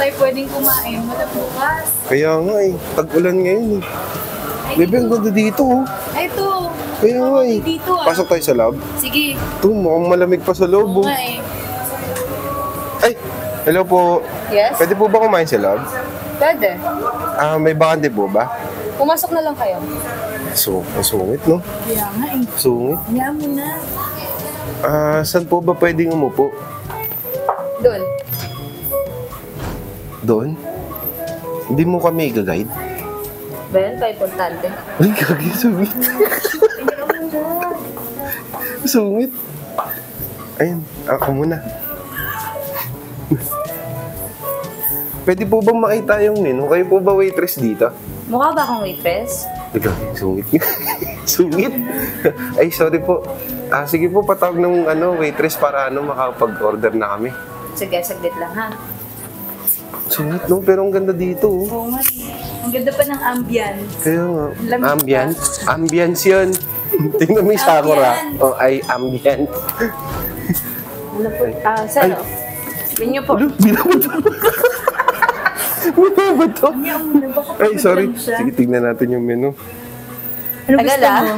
tayo pwedeng kumain. Wala bukas. Kaya nga eh. Tag-ulan ngayon eh. Bebe, ang ganda dito oh. Ay, ito. Kaya nga eh. Dito ah. Pasok tayo sa loob. Sige. Ito, mukhang malamig pa sa loob oh. Oo nga eh. Ay, hello po. Yes? Pwede po ba kumain sa loob? Pwede. May bakante po ba? Pumasok na lang kayo. So, sungit no? Kaya nga eh. Sungit. Kaya mo na. Saan po ba pwedeng umupo? Doon. Doon? Hindi mo kami i-guide? Ba yan pa importante? Ay, kagi, sungit. Sungit. Ayun, ako muna. Pwede po bang makita yung menu? Kayo po ba waitress dito? Mukha ba akong waitress? Ikaw, sungit. Sungit? Ay, sorry po. Sige po, patawag ng waitress para makapag-order na kami. Sige, saglit lang ha. Sungit, no? Pero ang ganda dito, oh. Oo nga. Ang ganda pa ng ambience. Kaya nga. Lamig Ambience? Ambience yun. Tingnan mo yung sakura. Oh, ay, ambience. Ano po? Sir, menu po. Ano? Binabot. Binabot to. Ay, sorry. Sige, tignan natin yung menu. Ano gusto mo?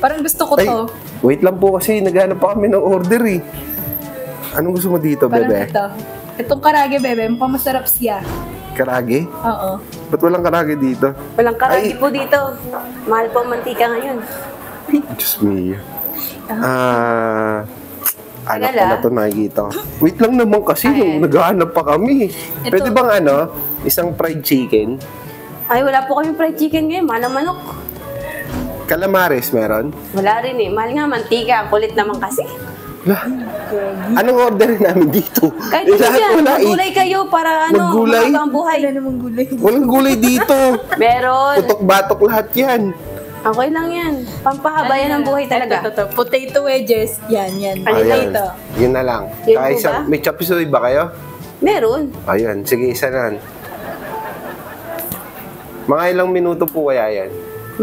Parang gusto ko Ay, to. wait lang po kasi naghanap pa kami ng order eh. Anong gusto mo dito, Parang bebe? ito. Itong karage, bebe. Mukhang masarap siya. Karage? Oo. Ba't walang karage dito? Walang karagi Ay. po dito. Mahal po ang mantika ngayon. Diyos me. Ano Tagal, pala ito nakikita ko. Wait lang naman kasi nung naghahanap pa kami. Pwede bang isang fried chicken? Ay, wala po kami fried chicken ngayon. Mahal ang manok. Calamares meron? Wala rin eh. Mahal nga mantika. Ang kulit naman kasi. Lah, anong order namin dito? Kahit Eh, ano lahat yan, wala eh. maggulay kayo para Maggulay? mahaba ang buhay. Wala namang gulay. Walang gulay dito. Meron. Putok-batok lahat yan. Okay lang yan. Pampahaba yan ang buhay talaga. Ito. Potato wedges. Yan. Ano Ayan. Ito. Yun na lang. Yun Kaya po ba? may chop suey ba kayo? Meron. Ayan, sige, isa na. Mga ilang minuto po kaya yan?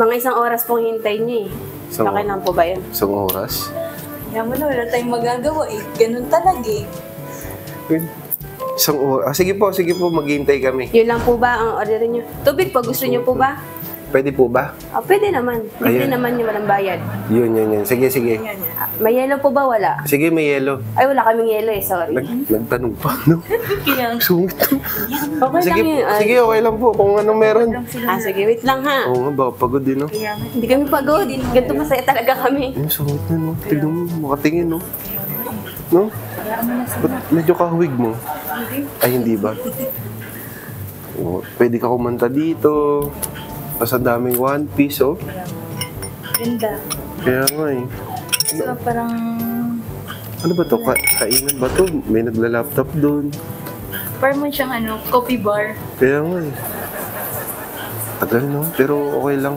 Mga isang oras pong hintayin niyo eh. Isang- Okay lang po ba yan? Isang oras? Yan mo na, wala tayong magagawa eh. Ganun talaga eh. Yun. Isang oras. Sige po, maghihintay kami. Yun lang po ba ang orderin niyo? Tubig po, gusto niyo po ba? Pwede po ba? Pwede naman. Libre Ayan. naman yung walang bayad. Yun. Sige. May yellow po ba? Wala. Sige, may yellow. Ay, wala kaming yellow eh. Sorry. Nagtanong pa, no? Kaya, Sungit to. Okay Sige, lang yun. Ay. sige, okay lang po kung anong meron. Sige, wait lang ha. Oo nga, baka pagod din, no? Hindi kami pagod. Ganito masaya talaga kami. Ang sungit na, no? Tignan mo, makatingin, no? No? Ba't medyo kahawig mo? Ay, hindi ba? Oo, pwede ka kumanta dito. Tapos ang daming One Piece, oh. ganda. Kaya nga, eh. So, parang... Ano ba to? Kainan ba to? May nagla-laptop doon. Parang mo siyang coffee bar. Kaya nga, eh. Tagal, no? Pero okay lang.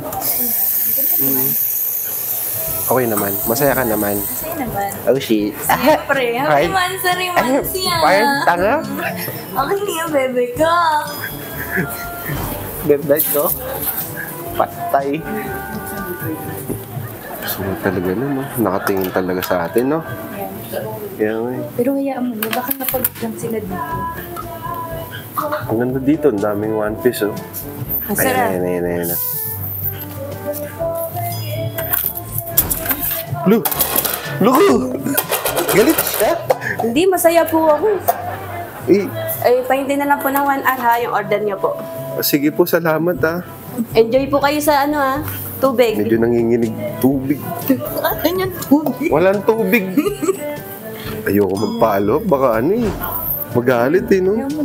Okay naman. Masaya ka naman. Masaya naman. Oh, shit. Siyempre, happy Mansari Mansia. Parang tanga. Okay niya, bebe ko. Bebet ko. Patay. Sunod talaga na, no? Nakatingin talaga sa atin, no? Kaya nga, eh. Pero hayaan mo, baka napag-lang sila dito. Ang ganda dito. Ang daming One Piece, oh. Ang sarap. Ayan. Lu! Galit siya? Hindi, masaya po ako. Eh, Ay, pahintay na lang po ng 1 hour ha, yung order niyo po. sige po, salamat, ah. Enjoy po kayo sa tubig. Medyo nanginginig tubig. Ano yung tubig? Walang tubig. Ayoko magpalo. Baka magalit, eh, no? Hayaan mo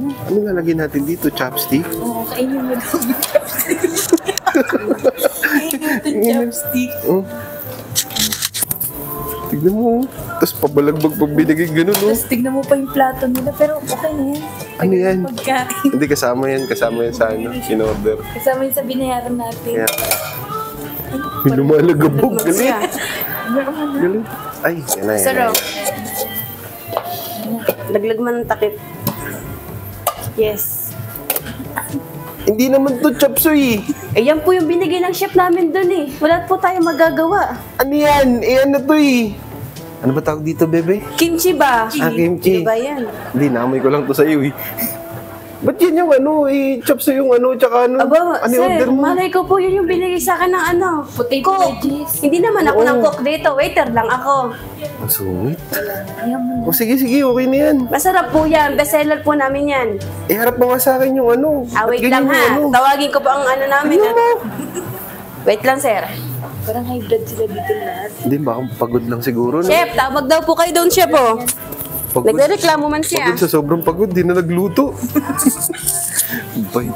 na. Ano nga lagyan natin dito? Chopstick? Oo, kainin mo daw yung chopstick. Kainin mo yung chopstick. Oh. Tignan mo. Tapos pabalagbag pag binigay ganun, no? Tapos tignan mo pa yung plato nila, pero okay na yan. Ano yan? Pagkain. Hindi, kasama yan sa in-order. Kasama yun sa binayaran natin. Kaya, may lumalagabog. Galit. Meron na. Galit. Ay, yan na. Sarap. Laglag man ng takip. Yes. Hindi naman to chop suey. Yan po yung binigay ng chef namin dun eh. Wala po tayong magagawa. Ano yan? Ano to eh? Ano ba tawag dito, bebe? Kimchi ba? Kimchi. Ano ba yan? Hindi, naamoy ko lang to sa'yo eh. Ba't yan yung ano, chop suey yung ano, tsaka ano, Aba, ano sir, order mo? malay ko po yun yung binigay sa akin ng ano. Potato Cook. wedges. Hindi naman ako Oo. ng cook dito. Waiter lang ako. Ang sungit. Ayaw mo na. O sige, okay na yan. Masarap po yan. Bestseller po namin yan. Iharap mo nga sa akin yung ano. Ba't Wait ganyan lang yung ha. ano? Tawagin ko po ang ano namin. Tingnan mo. Wait lang, sir. Parang high blood sila dito lahat. Hindi, baka pagod lang siguro. No? Chef, tawag daw po kayo doon, chef, oh. Pagod. Nagrereklamo man siya. Pagod sa sobrang pagod, di na nagluto. Bay.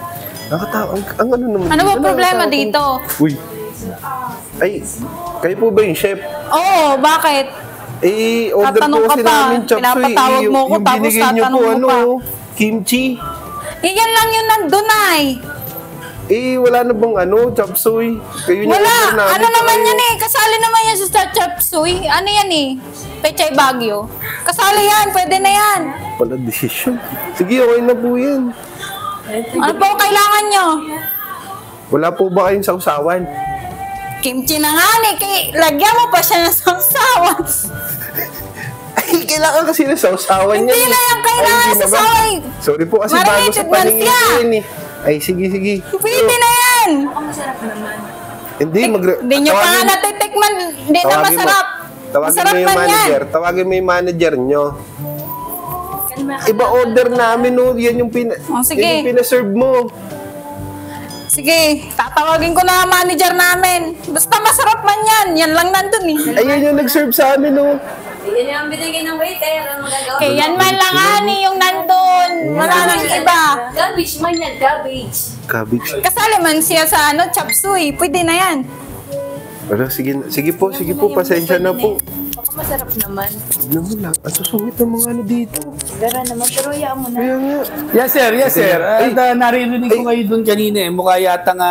Nakatawa. Ang ano naman. Ano ba dito, problema nakatawa. dito? Uy. Ay, kayo po ba yung chef? Oo, bakit? Order Tatanong po ka kasi pa. namin chop suey. Pinapatawag mo ko, Yung tapos binigay niyo tatanong po, mo ano, pa. kimchi. Yan lang yung nandun ay. Wala na bang ano, chop suey? Kayo yung Wala. order namin. Ano naman tayo. yan eh. Kasali naman yan sa chop suey. Ano yan eh? Pechay Baguio. Kasali yan. Pwede na yan. Pala decision. Sige, okay na po yan. Ano po ang kailangan nyo? Wala po ba kayong sausawan? Kimchi na nga ni. Lagyan mo pa siya ng sausawan. Ay, kailangan kasi na sausawan Hindi yan. na yung kailangan Ay, hindi sa na ba? saway. Sorry po kasi bago Marinated sa man paningin siya. ko yun eh. Ay, sige. Pwede na yan. Mukhang masarap naman. Hindi, Hindi nyo pa nga natitikman. Hindi na masarap. Tawagin Masarap mo yung man yan. manager. Tawagin mo yung manager nyo. Iba order namin, no. Yan yung, sige. yan yung pinaserve mo. Sige, tatawagin ko na ang manager namin. Basta masarap man yan. Yan lang nandun eh. Ayan yung nag-serve sa amin, no. Yan yung binigay ng waiter. Ano magagawa? Kaya yan man lang ani yung nandun. Wala nang iba. Garbage man yan, garbage. Cabbage. Kasali man siya sa ano, chop suey. Pwede na yan. Pero sige po, pasensya na po. Baka masarap naman. Tignan mo lang, ang susungit ng mga ano dito. Gara naman, pero hayaan mo na. Kaya nga. Yes, sir. At naririnig ko kayo doon kanina eh. Mukha yata nga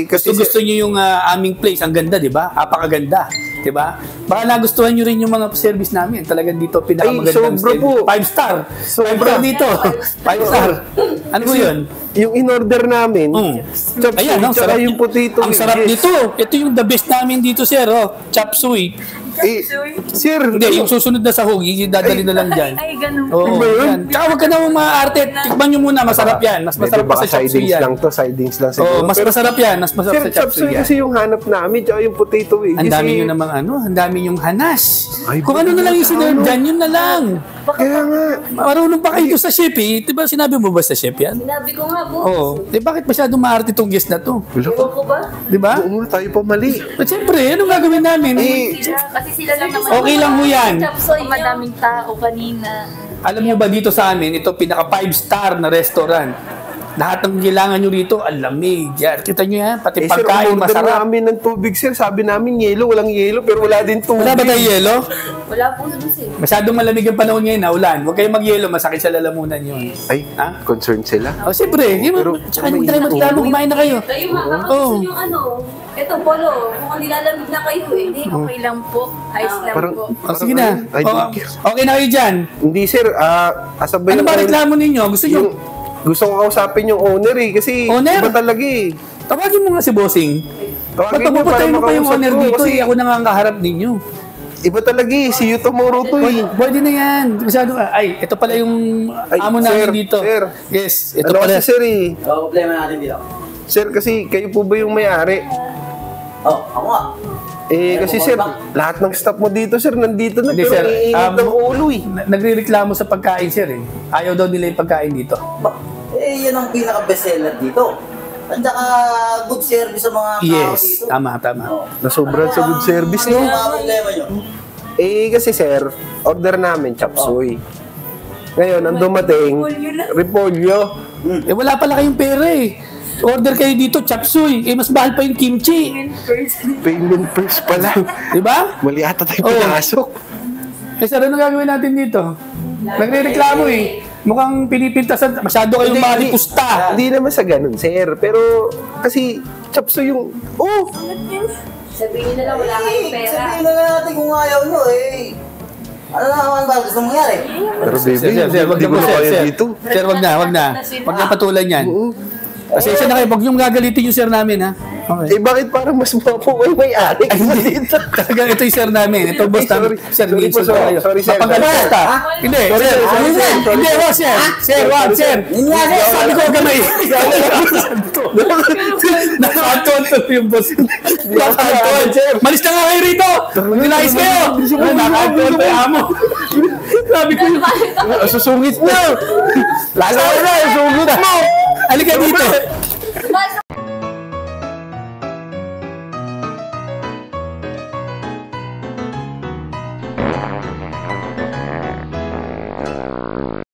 kasi gusto nyo yung aming place. Ang ganda, di ba? Apakaganda. Di ba? Baka nagustuhan nyo rin yung mga service namin. Talagang dito pinakamagandang sobra po. 5 star. 5 Sobra. star dito. 5 star. Ano po yun? Yung in-order namin, chop Ayan, suey, ang tsaka sarap. yung potato. Ang sarap wedges. nito. Ito yung the best namin dito, sir. Oh. Chop suey. Sir, Hindi, yung susunod na sahog, dadali na lang dyan. Ay, ganun. Oo, yan. Tsaka huwag ka naman maaarte. Tikman nyo muna, masarap yan. Mas masarap pa sa chop suey sidings yan. lang to, sidings lang Oo, siguro. mas Pero, masarap yan. Mas masarap sir, sa chop chop suey suey yan. kasi yung hanap namin, tsaka yung potato wedges. Ang dami eh. nyo namang ano, ang dami yung hanas. Ay, Kung ano na lang yung sinerve dyan, yun na lang. Kaya nga. Marunong pa kayo sa chef eh. Diba sinabi mo ba sa chef yan? Sinabi ko nga po. Oo. Eh bakit masyadong maarte itong guest na to? Wala Ewan ko ba? Diba? Oo nga, tayo pa mali. At syempre, anong gagawin namin? Kasi sila lang naman. Okay lang ho yan. Madaming tao kanina. Alam niyo ba dito sa amin, ito pinaka 5-star na restaurant. Lahat ng kailangan nyo rito, ang lamig. Yan, kita nyo yan, pati Sir, pagkain umorder masarap. namin ng tubig, sir. Sabi namin yelo, walang yelo, pero wala din tubig. Wala ba tayo yelo? Wala po sa bus eh. Masyadong malamig ang panahon ngayon na ulan. Huwag kayong mag-yelo, masakit sa lalamunan yun. Ay, Ha? concerned sila. O, siyempre. Pero, Tsaka huwag tayo magreklamo, kumain na kayo. Kayo Oo. makakagusto yung ano. Ito, polo. Mukhang nilalamig na kayo eh. Hindi, okay lang po. Ayos lang Parang, po. O, sige na. Ay, O, okay na kayo dyan. Hindi, sir. Asabay Ano ba reklamo ninyo? Gusto nyo? Gusto ko kausapin yung owner eh. Kasi Owner? iba talaga eh. Tawagin mo nga si Bossing. Ba't Tawagin niyo para papapatayin mo pa yung makausap owner ko. dito Kasi eh? Ako na nga ang kaharap ninyo. iba talaga eh. See you tomorrow to eh. Pwede na yan. Masyado. Ay, ito pala yung Ay, amo namin sir, dito. sir. Yes, ito Ano pala. kasi sir eh. Problema natin dito. Sir, kasi kayo po ba yung may-ari? Ako nga. Kasi sir, lahat ng staff mo dito sir, nandito na. Hindi, Pero sir. iinit ng ulo eh. Nagre-reklamo sa pagkain, sir eh. Ayaw daw nila yung pagkain dito. Yan ang pinaka-bestseller dito. At saka good service sa mga tao Yes, dito. tama. Nasobrang sa good service, Ano no? yung mga problema nyo? Kasi sir, order namin chop suey. Ngayon, ang dumating, repolyo. Eh wala pala kayong pera eh. Order kayo dito, chop suey. Eh mas mahal pa yung kimchi. Payment first pala. Di ba? Mali ata tayo Oo. pinasok. Eh sir, ano gagawin natin dito? Nagre-reklamo eh. Mukhang pinipintasan. Masyado kayong malipusta. Hindi naman sa ganun, sir. Pero, kasi, chop suey yung, Sabihin nyo na lang wala kayong pera. Sabihin na nga natin kung ayaw nyo eh. Ano na naman ba gusto mangyari? Pero baby, Sir, wag hindi na ko po, na sir. kaya Sir, dito. Sir, wag na. Wag na patulan yan. Oo. Pasensya na kayo, huwag niyong gagalitin yung sir namin, ha? Okay. Eh, bakit parang mas mapo kayo may-ari? Ay, hindi. Talagang ito yung sir namin. Ito boss namin. Sir, sorry po, minsan tayo. sorry, sir. Napagalit kita. Hindi, sir. Hindi, wag, sir. Sir, wag, sir. Sabi ko, gamay. Nakaton to yung boss. Nakaton. Malis na nga kayo rito. Nilayas kayo. Nakaton to yung amo. Sabi ko yung... Susungit na! Lalo na! Susungit mo! Halika dito.